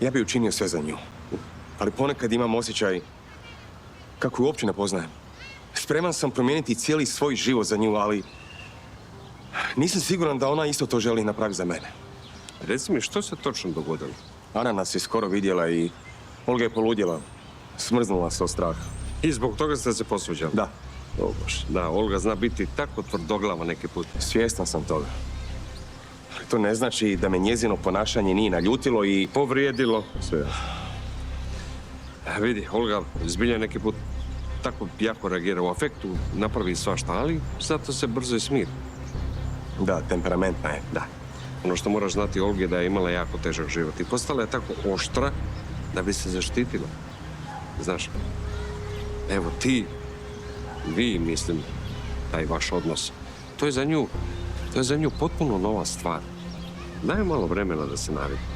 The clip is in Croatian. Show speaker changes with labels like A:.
A: Ja bi učinio sve za nju. Ali ponekad imam osjećaj kako ju uopće ne poznajem. Spreman sam promijeniti cijeli svoj život za nju, ali nisam siguran da ona isto to želi napraviti za mene.
B: Reci mi, što se točno dogodilo?
A: Ana nas je skoro vidjela i Olga je poludjela. Smrznula se od straha.
B: I zbog toga ste se posvađali?
A: Da.
B: O Bože, da, Olga zna biti tako tvrdoglava neki put.
A: Svjestan sam toga. Ali to ne znači da me njezino ponašanje nije naljutilo i...
B: Povrijedilo sve. Vidi, Olga zbilja neki put tako jako reagira u afektu, napravi svašta, ali zato se brzo i smiri.
A: Da, temperamentna je.
B: Da. Ono što moraš znati Olgi je da je imala jako težak život i postala je tako oštra da bi se zaštitila. Znaš, evo ti, vi, mislim, taj vaš odnos, to je za nju potpuno nova stvar. Daj malo vremena da se navikne.